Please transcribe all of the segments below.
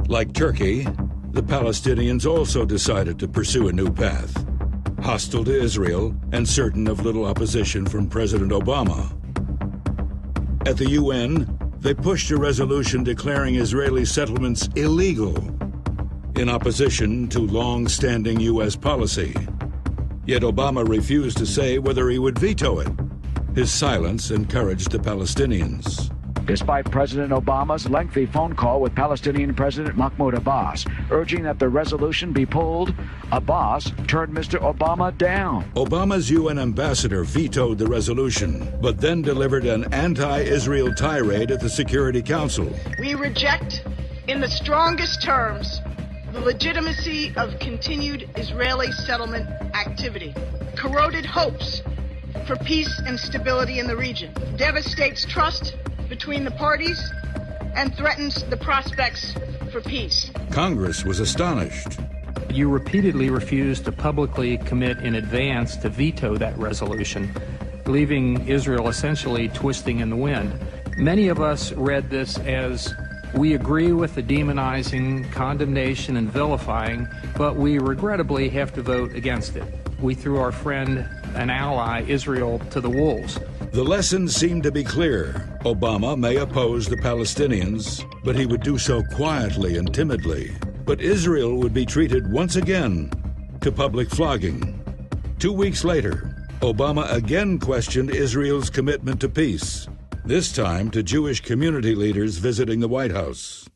Like Turkey, the Palestinians also decided to pursue a new path, hostile to Israel and certain of little opposition from President Obama. At the UN, they pushed a resolution declaring Israeli settlements illegal, in opposition to long-standing U.S. policy. Yet Obama refused to say whether he would veto it. His silence encouraged the Palestinians. Despite President Obama's lengthy phone call with Palestinian President Mahmoud Abbas, urging that the resolution be pulled, Abbas turned Mr. Obama down. Obama's UN ambassador vetoed the resolution, but then delivered an anti-Israel tirade at the Security Council. We reject, in the strongest terms, the legitimacy of continued Israeli settlement activity, corroded hopes for peace and stability in the region, devastates trust between the parties, and threatens the prospects for peace. Congress was astonished. You repeatedly refused to publicly commit in advance to veto that resolution, leaving Israel essentially twisting in the wind. Many of us read this as, we agree with the demonizing, condemnation, and vilifying, but we regrettably have to vote against it. We threw our friend and ally, Israel, to the wolves. The lesson seemed to be clear. Obama may oppose the Palestinians, but he would do so quietly and timidly. But Israel would be treated once again to public flogging. 2 weeks later, Obama again questioned Israel's commitment to peace, this time to Jewish community leaders visiting the White House.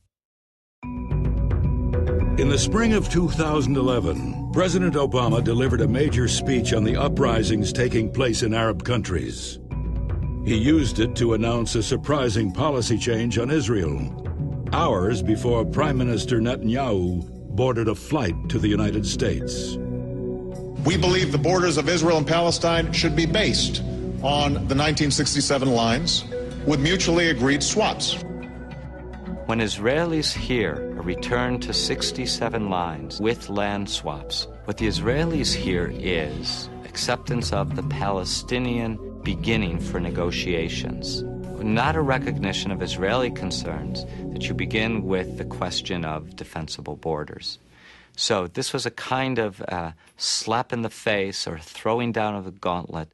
In the spring of 2011, President Obama delivered a major speech on the uprisings taking place in Arab countries. He used it to announce a surprising policy change on Israel, hours before Prime Minister Netanyahu boarded a flight to the United States. We believe the borders of Israel and Palestine should be based on the 1967 lines with mutually agreed swaps. When Israelis hear a return to 67 lines with land swaps, what the Israelis hear is acceptance of the Palestinian beginning for negotiations, not a recognition of Israeli concerns, that you begin with the question of defensible borders. So this was a kind of slap in the face or throwing down of the gauntlet.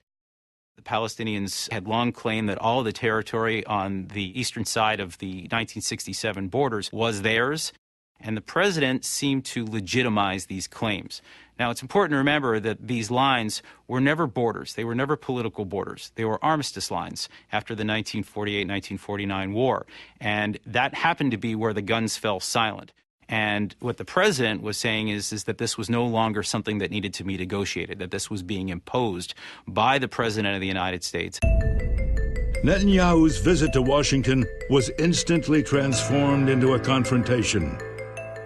The Palestinians had long claimed that all of the territory on the eastern side of the 1967 borders was theirs, and the president seemed to legitimize these claims. Now, it's important to remember that these lines were never borders. They were never political borders. They were armistice lines after the 1948-1949 war, and that happened to be where the guns fell silent. And what the president was saying is that this was no longer something that needed to be negotiated, that this was being imposed by the president of the United States. Netanyahu's visit to Washington was instantly transformed into a confrontation.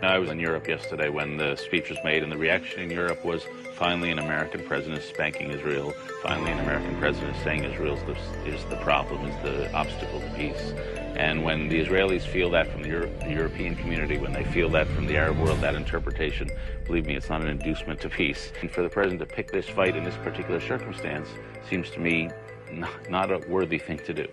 I was in Europe yesterday when the speech was made, and the reaction in Europe was finally an American president spanking Israel, finally an American president saying Israel is the problem, is the obstacle to peace. And when the Israelis feel that from the European community, when they feel that from the Arab world, that interpretation, believe me, it's not an inducement to peace. And for the president to pick this fight in this particular circumstance seems to me not a worthy thing to do.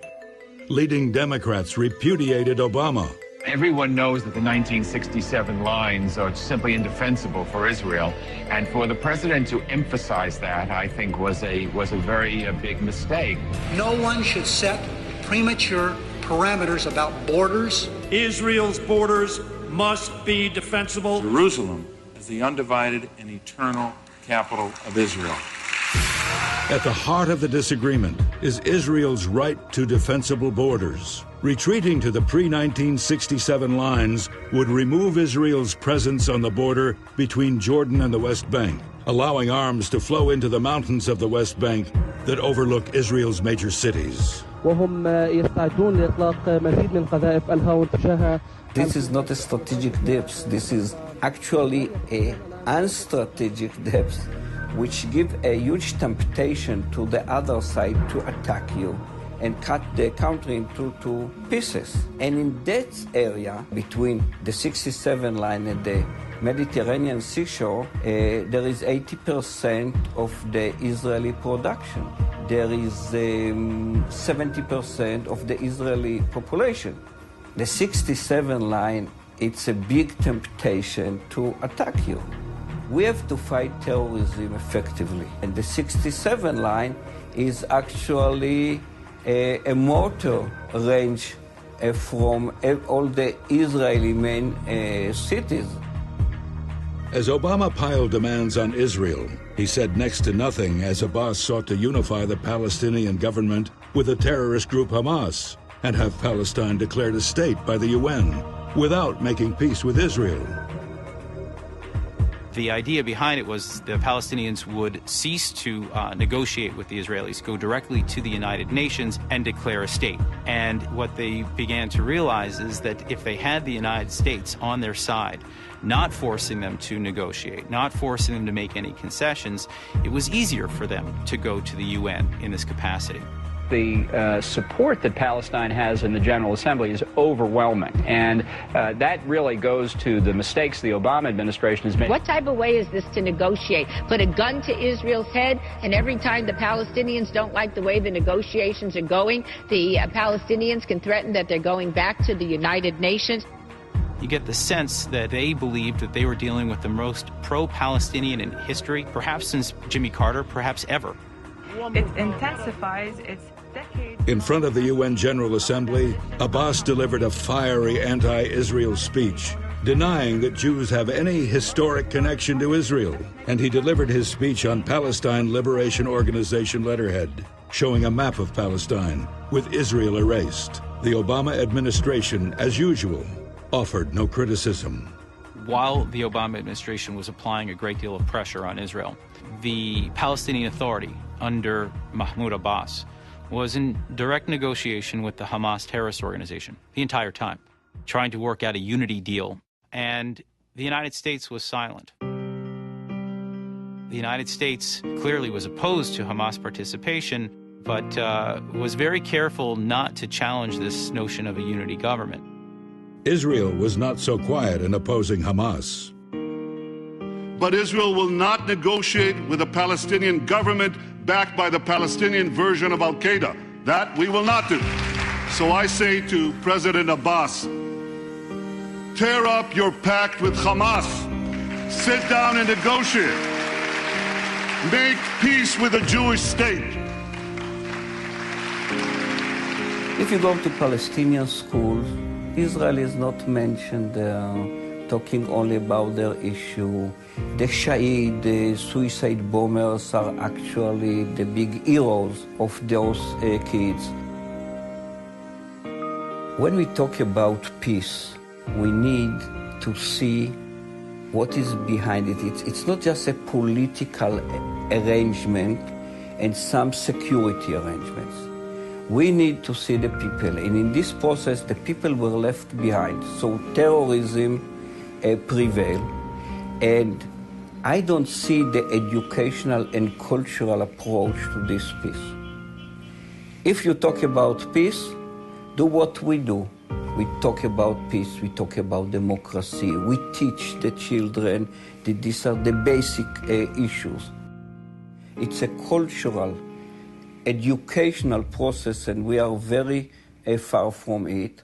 Leading Democrats repudiated Obama. Everyone knows that the 1967 lines are simply indefensible for Israel, and for the president to emphasize that, I think, was a very big mistake. No one should set premature parameters about borders. Israel's borders must be defensible. Jerusalem is the undivided and eternal capital of Israel. At the heart of the disagreement is Israel's right to defensible borders. Retreating to the pre-1967 lines would remove Israel's presence on the border between Jordan and the West Bank, allowing arms to flow into the mountains of the West Bank that overlook Israel's major cities. This is not a strategic depth. This is actually a unstrategic depth, which give a huge temptation to the other side to attack you and cut the country into two pieces. And in that area, between the 67 line and the Mediterranean seashore, there is 80% of the Israeli production. There is 70% of the Israeli population. The 67 line it's a big temptation to attack you. We have to fight terrorism effectively. And the 67 line is actually a mortar range from all the Israeli main cities. As Obama piled demands on Israel, he said next to nothing as Abbas sought to unify the Palestinian government with the terrorist group Hamas and have Palestine declared a state by the UN without making peace with Israel. The idea behind it was the Palestinians would cease to negotiate with the Israelis, go directly to the United Nations and declare a state. And what they began to realize is that if they had the United States on their side, not forcing them to negotiate, not forcing them to make any concessions, it was easier for them to go to the UN in this capacity. The support that Palestine has in the General Assembly is overwhelming, and that really goes to the mistakes the Obama administration has made. What type of way is this to negotiate? Put a gun to Israel's head, and every time the Palestinians don't like the way the negotiations are going, the Palestinians can threaten that they're going back to the United Nations. You get the sense that they believed that they were dealing with the most pro-Palestinian in history, perhaps since Jimmy Carter, perhaps ever. It intensifies its decades. In front of the UN General Assembly, Abbas delivered a fiery anti-Israel speech, denying that Jews have any historic connection to Israel. And he delivered his speech on Palestine Liberation Organization letterhead, showing a map of Palestine with Israel erased. The Obama administration, as usual, offered no criticism. While the Obama administration was applying a great deal of pressure on Israel, the Palestinian Authority under Mahmoud Abbas was in direct negotiation with the Hamas terrorist organization the entire time, trying to work out a unity deal, and the United States was silent. The United States clearly was opposed to Hamas participation, but was very careful not to challenge this notion of a unity government. Israel was not so quiet in opposing Hamas. But Israel will not negotiate with a Palestinian government backed by the Palestinian version of Al-Qaeda. That we will not do. So I say to President Abbas, tear up your pact with Hamas. Sit down and negotiate. Make peace with a Jewish state. If you go to Palestinian schools, Israel is not mentioned there, talking only about their issue. The Shaheed, the suicide bombers are actually the big heroes of those kids. When we talk about peace, we need to see what is behind it. It's not just a political arrangement and some security arrangements. We need to see the people, and in this process, the people were left behind. So terrorism prevailed, and I don't see the educational and cultural approach to this peace. If you talk about peace, do what we do. We talk about peace, we talk about democracy, we teach the children that these are the basic issues. It's a cultural, educational process, and we are very far from it.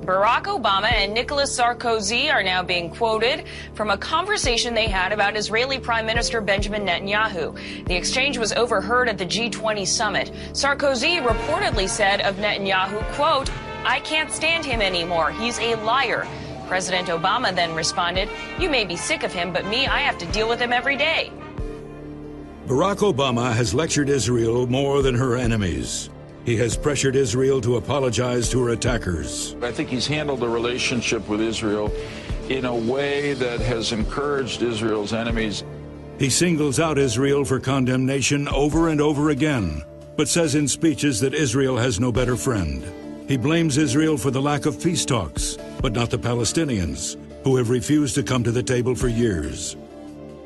Barack Obama and Nicolas Sarkozy are now being quoted from a conversation they had about Israeli Prime Minister Benjamin Netanyahu. The exchange was overheard at the G20 summit. Sarkozy reportedly said of Netanyahu, quote, "I can't stand him anymore. He's a liar." President Obama then responded, "You may be sick of him, but me, I have to deal with him every day." Barack Obama has lectured Israel more than her enemies. He has pressured Israel to apologize to her attackers. I think he's handled the relationship with Israel in a way that has encouraged Israel's enemies. He singles out Israel for condemnation over and over again, but says in speeches that Israel has no better friend. He blames Israel for the lack of peace talks, but not the Palestinians, who have refused to come to the table for years.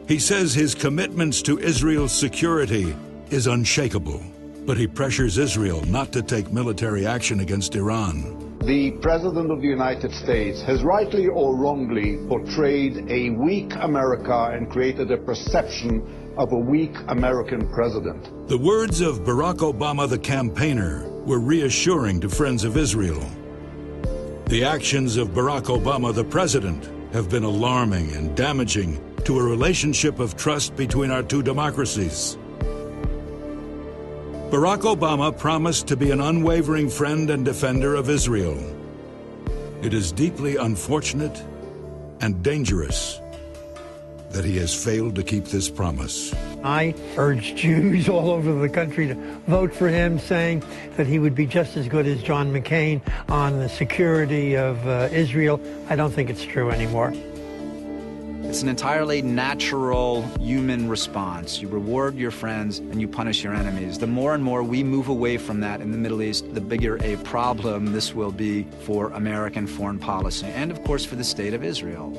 He says his commitments to Israel's security is unshakable, but he pressures Israel not to take military action against Iran. The President of the United States has rightly or wrongly portrayed a weak America and created a perception of a weak American president. The words of Barack Obama, the campaigner, were reassuring to friends of Israel. The actions of Barack Obama, the president, have been alarming and damaging to a relationship of trust between our two democracies. Barack Obama promised to be an unwavering friend and defender of Israel. It is deeply unfortunate and dangerous that he has failed to keep this promise. I urge Jews all over the country to vote for him, saying that he would be just as good as John McCain on the security of Israel. I don't think it's true anymore. It's an entirely natural human response. You reward your friends and you punish your enemies. The more and more we move away from that in the Middle East, the bigger a problem this will be for American foreign policy and, of course, for the state of Israel.